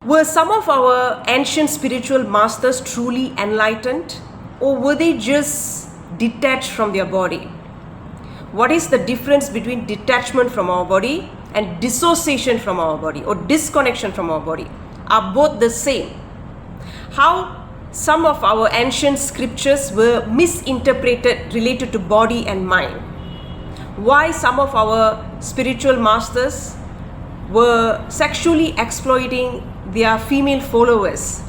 Were some of our ancient spiritual masters truly enlightened, or were they just detached from their body? What is the difference between detachment from our body and dissociation from our body or disconnection from our body? Are both the same? How some of our ancient scriptures were misinterpreted related to body and mind? Why some of our spiritual masters were sexually exploiting their female followers?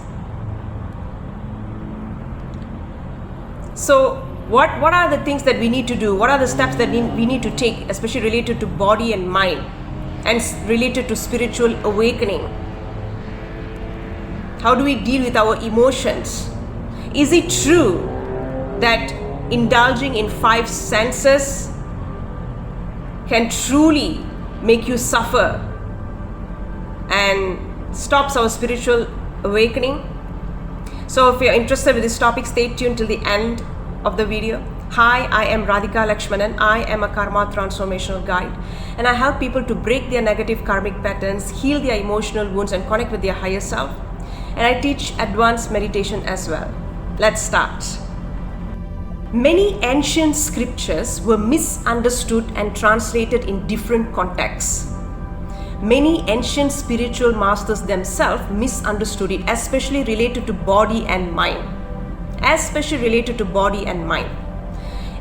So what are the things that we need to do? What are the steps that we need to take, especially related to body and mind and related to spiritual awakening? How do we deal with our emotions? Is it true that indulging in 5 senses can truly make you suffer and stops our spiritual awakening? So if you're interested with this topic, stay tuned till the end of the video. Hi, I am Radhika Lakshmanan. I am a karma transformational guide, and I help people to break their negative karmic patterns, heal their emotional wounds, and connect with their higher self. And I teach advanced meditation as well. Let's start. Many ancient scriptures were misunderstood and translated in different contexts. Many ancient spiritual masters themselves misunderstood it, especially related to body and mind.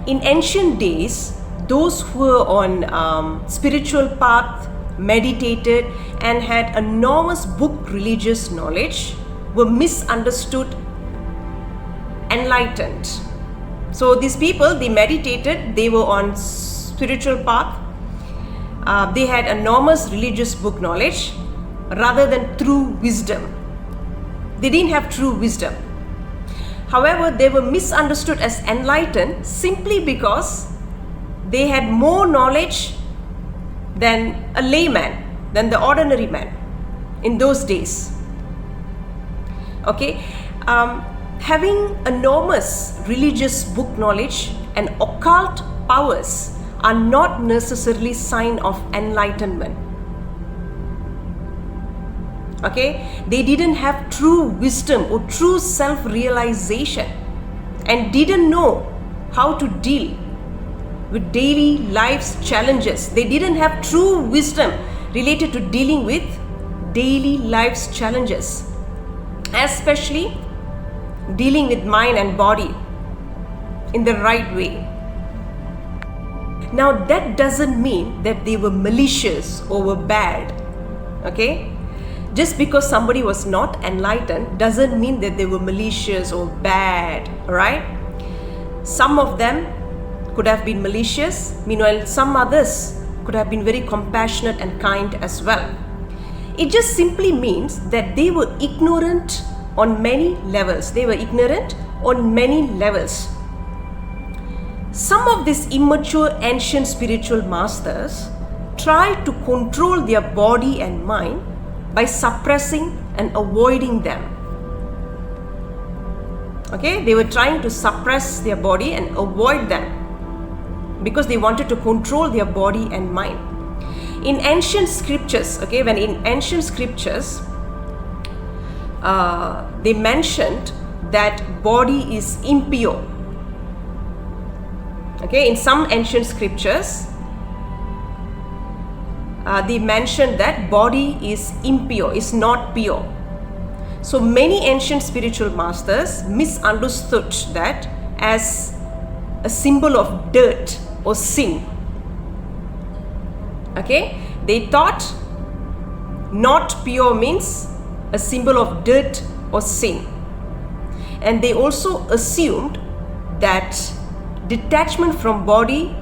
In ancient days, those who were on spiritual path, meditated, and had enormous book religious knowledge were misunderstood enlightened. So these people, they meditated, they were on spiritual path, they had enormous religious book knowledge rather than true wisdom. They didn't have true wisdom. However, they were misunderstood as enlightened simply because they had more knowledge than a layman, than the ordinary man in those days. Okay, having enormous religious book knowledge and occult powers are not necessarily sign of enlightenment. Okay, they didn't have true wisdom or true self-realization and didn't know how to deal with daily life's challenges. They didn't have true wisdom related to dealing with daily life's challenges, especially dealing with mind and body in the right way. Now that doesn't mean that they were malicious or were bad. Okay, just because somebody was not enlightened doesn't mean that they were malicious or bad. Right? Some of them could have been malicious, meanwhile some others could have been very compassionate and kind as well. It just simply means that they were ignorant on many levels. Some of these immature ancient spiritual masters tried to control their body and mind by suppressing and avoiding them. Okay, they were trying to suppress their body and avoid them because they wanted to control their body and mind. In ancient scriptures, okay, when in ancient scriptures, they mentioned that body is impure. Okay, in some ancient scriptures, they mentioned that body is impure, is not pure. So many ancient spiritual masters misunderstood that as a symbol of dirt or sin. Okay, they thought not pure means a symbol of dirt or sin. And they also assumed that detachment from body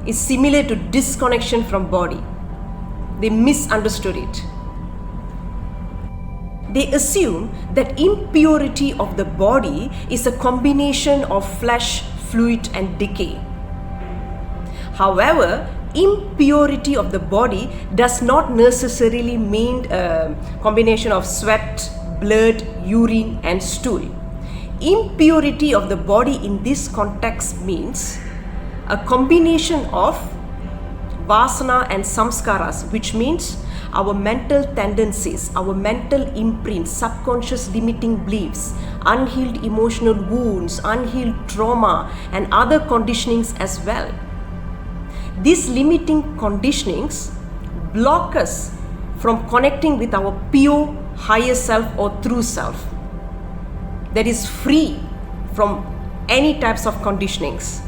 is similar to disconnection from body. They misunderstood it. They assume that impurity of the body is a combination of flesh, fluid, and decay. However, impurity of the body does not necessarily mean a combination of sweat, blood, urine, and stool. Impurity of the body in this context means a combination of vasana and samskaras, which means our mental tendencies, our mental imprints, subconscious limiting beliefs, unhealed emotional wounds, unhealed trauma, and other conditionings as well. These limiting conditionings block us from connecting with our pure higher self or true self that is free from any types of conditionings.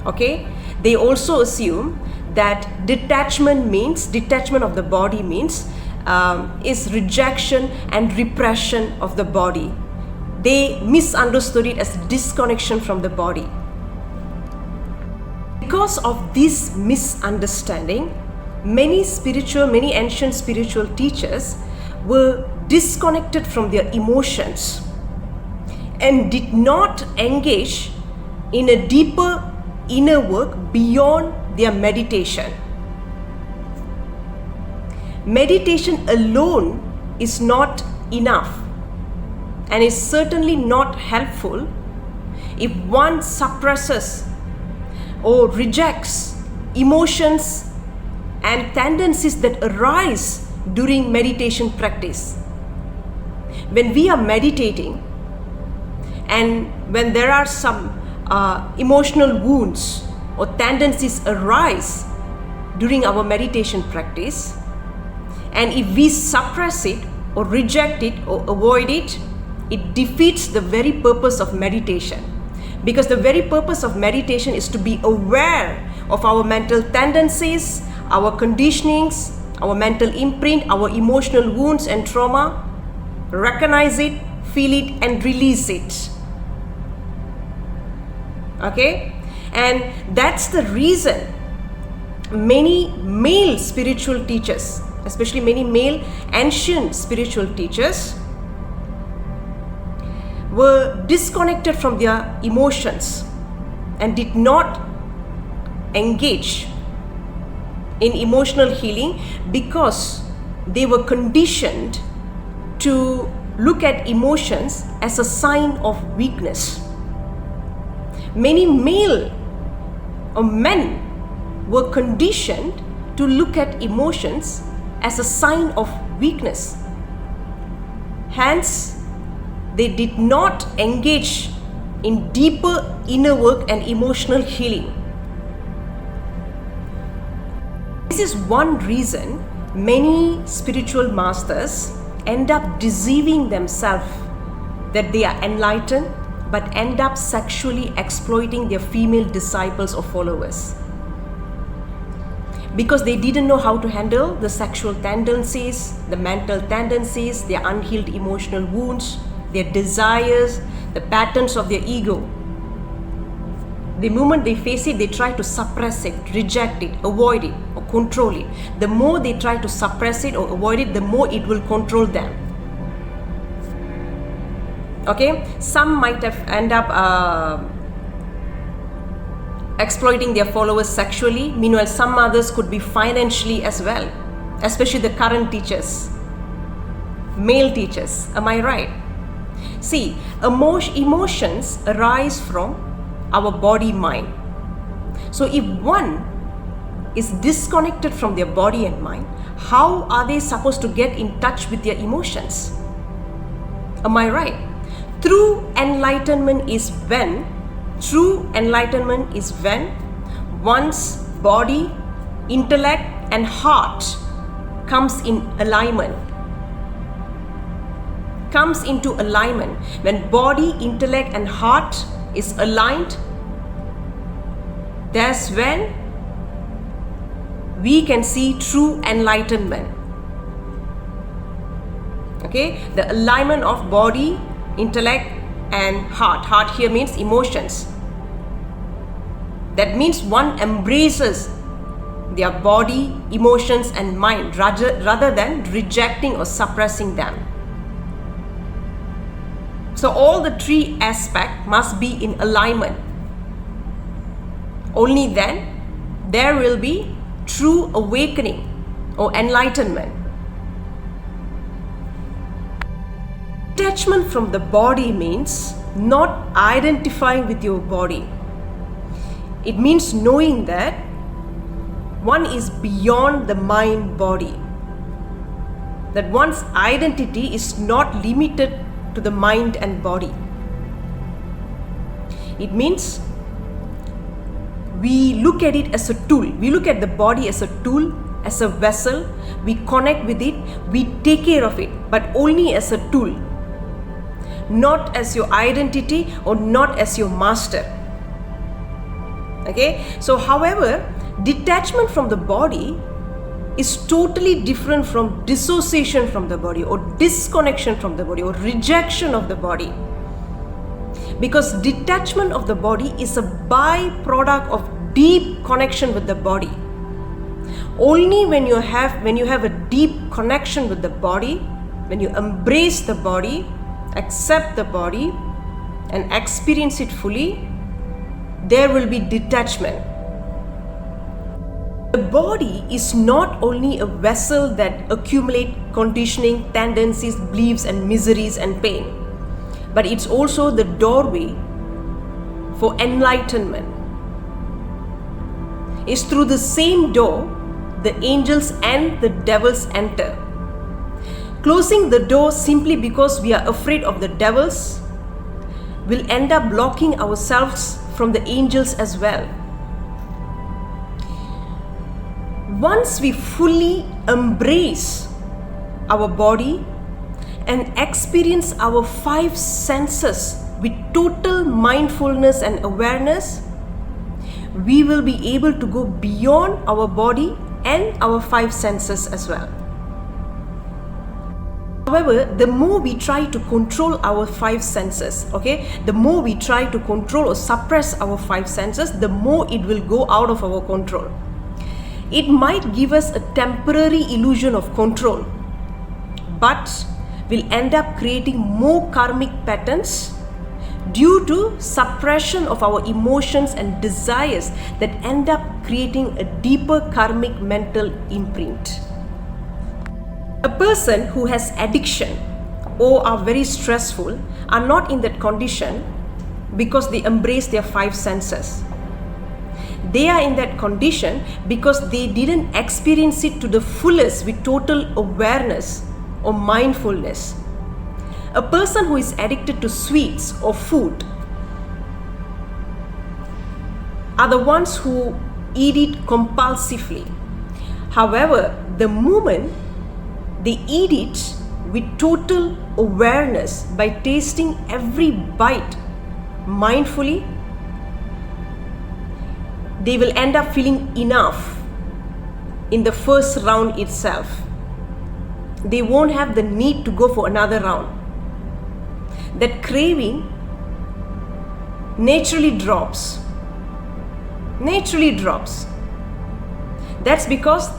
Okay? They also assume that detachment of the body means is rejection and repression of the body. They misunderstood it as disconnection from the body. Because of this misunderstanding, many ancient spiritual teachers were disconnected from their emotions and did not engage in a deeper inner work beyond their meditation. Meditation alone is not enough and is certainly not helpful if one suppresses or rejects emotions and tendencies that arise during meditation practice. When we are meditating and when there are some emotional wounds or tendencies arise during our meditation practice, and if we suppress it or reject it or avoid it, it defeats the very purpose of meditation. Because the very purpose of meditation is to be aware of our mental tendencies, our conditionings, our mental imprint, our emotional wounds and trauma, recognize it, feel it, and release it. Okay? And that's the reason many male spiritual teachers, especially many male ancient spiritual teachers, were disconnected from their emotions and did not engage in emotional healing because they were conditioned to look at emotions as a sign of weakness. Many male or men were conditioned to look at emotions as a sign of weakness. Hence, they did not engage in deeper inner work and emotional healing. This is one reason many spiritual masters end up deceiving themselves that they are enlightened but end up sexually exploiting their female disciples or followers. Because they didn't know how to handle the sexual tendencies, the mental tendencies, their unhealed emotional wounds, their desires, the patterns of their ego. The moment they face it, they try to suppress it, reject it, avoid it, or control it. The more they try to suppress it or avoid it, the more it will control them. Okay? Some might have end up exploiting their followers sexually. Meanwhile, some others could be financially as well, especially the current teachers, male teachers. Am I right? See, emotions arise from our body mind. So if one is disconnected from their body and mind, how are they supposed to get in touch with their emotions? Am I right? True enlightenment is when one's body, intellect, and heart comes in alignment. Comes into alignment. When body, intellect, and heart is aligned, that's when we can see true enlightenment. Okay? The alignment of body, intellect, and heart. Heart here means emotions. That means one embraces their body, emotions, and mind rather than rejecting or suppressing them. So all the three aspects must be in alignment. Only then there will be true awakening or enlightenment. Detachment from the body means not identifying with your body. It means knowing that one is beyond the mind body. That one's identity is not limited to the mind and body. It means we look at it as a tool. We look at the body as a tool, as a vessel. We connect with it, we take care of it, but only as a tool. Not as your identity or not as your master. Okay? So, however, detachment from the body is totally different from dissociation from the body or disconnection from the body or rejection of the body. Because detachment of the body is a byproduct of deep connection with the body. Only when you have a deep connection with the body, when you embrace the body, accept the body and experience it fully, there will be detachment. The body is not only a vessel that accumulates conditioning, tendencies, beliefs and miseries and pain, but it's also the doorway for enlightenment. It's through the same door the angels and the devils enter. Closing the door simply because we are afraid of the devils will end up blocking ourselves from the angels as well. Once we fully embrace our body and experience our 5 senses with total mindfulness and awareness, we will be able to go beyond our body and our 5 senses as well. However, the more we try to control our 5 senses, the more we try to control or suppress our 5 senses, the more it will go out of our control. It might give us a temporary illusion of control, but will end up creating more karmic patterns due to suppression of our emotions and desires that end up creating a deeper karmic mental imprint. A person who has addiction or are very stressful are not in that condition because they embrace their 5 senses. They are in that condition because they didn't experience it to the fullest with total awareness or mindfulness. A person who is addicted to sweets or food are the ones who eat it compulsively. However, the moment they eat it with total awareness by tasting every bite mindfully, they will end up feeling enough in the first round itself. They won't have the need to go for another round. That craving naturally drops. That's because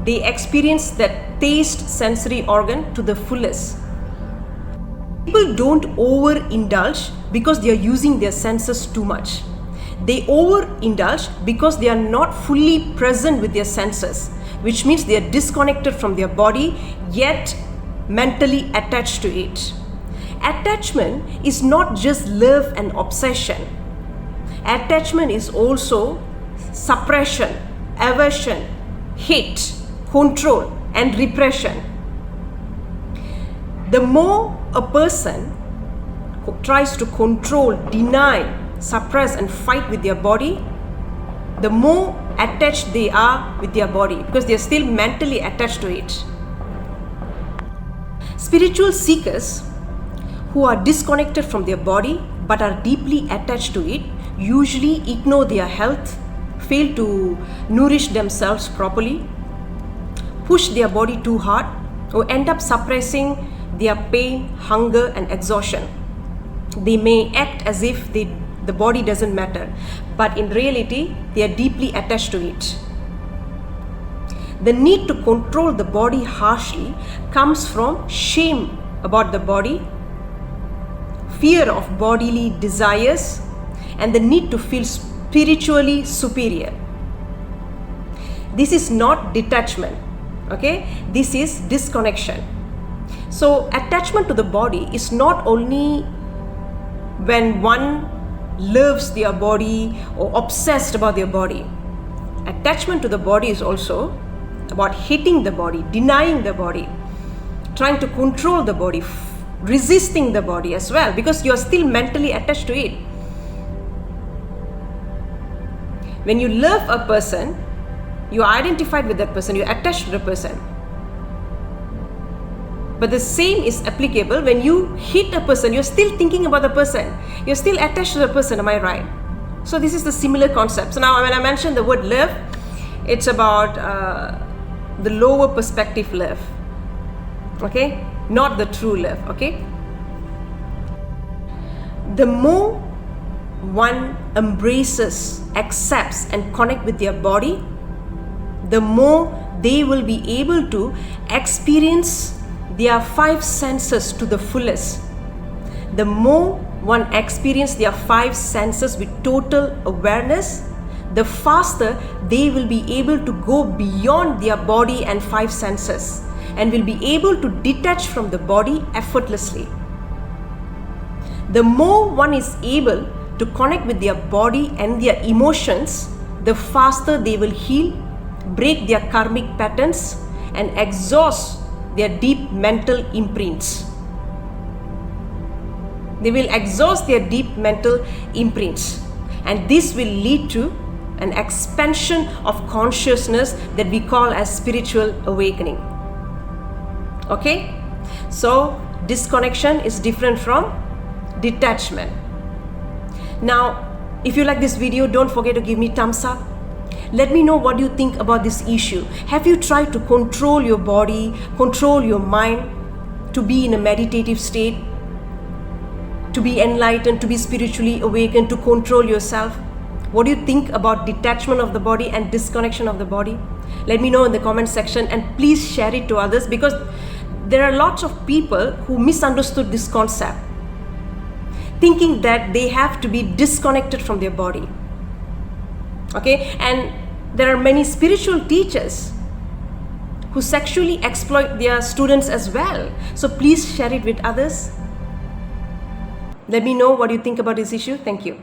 they experience that taste sensory organ to the fullest. People don't overindulge because they are using their senses too much. They overindulge because they are not fully present with their senses, which means they are disconnected from their body yet mentally attached to it. Attachment is not just love and obsession. Attachment is also suppression, aversion, hate, control, and repression. The more a person who tries to control, deny, suppress, and fight with their body, the more attached they are with their body because they are still mentally attached to it. Spiritual seekers who are disconnected from their body but are deeply attached to it usually ignore their health, fail to nourish themselves properly, push their body too hard, or end up suppressing their pain, hunger, and exhaustion. They may act as if the body doesn't matter, but in reality, they are deeply attached to it. The need to control the body harshly comes from shame about the body, fear of bodily desires, and the need to feel spiritually superior. This is not detachment, This is disconnection. So attachment to the body is not only when one loves their body or obsessed about their body. attachment to the body is also about hating the body, denying the body, trying to control the body, resisting the body as well, because you're still mentally attached to it. When you love a person, you're identified with that person, you're attached to the person. But the same is applicable when you hate a person, you're still thinking about the person, you're still attached to the person, am I right? So this is the similar concept. So now when I mentioned the word love, it's about the lower perspective love, okay? Not the true love, okay? The more one embraces, accepts and connect with their body, the more they will be able to experience their five senses to the fullest. The more one experiences their five senses with total awareness, the faster they will be able to go beyond their body and five senses and will be able to detach from the body effortlessly. The more one is able to connect with their body and their emotions, the faster they will heal, break their karmic patterns and exhaust their deep mental imprints. They will exhaust their deep mental imprints, and this will lead to an expansion of consciousness that we call as spiritual awakening. Okay? So disconnection is different from detachment. Now, if you like this video, don't forget to give me thumbs up. Let me know what you think about this issue. Have you tried to control your body, control your mind, to be in a meditative state, to be enlightened, to be spiritually awakened, to control yourself? What do you think about detachment of the body and disconnection of the body? Let me know in the comment section, and please share it to others, because there are lots of people who misunderstood this concept, thinking that they have to be disconnected from their body. Okay, and there are many spiritual teachers who sexually exploit their students as well. So please share it with others. Let me know what you think about this issue. Thank you.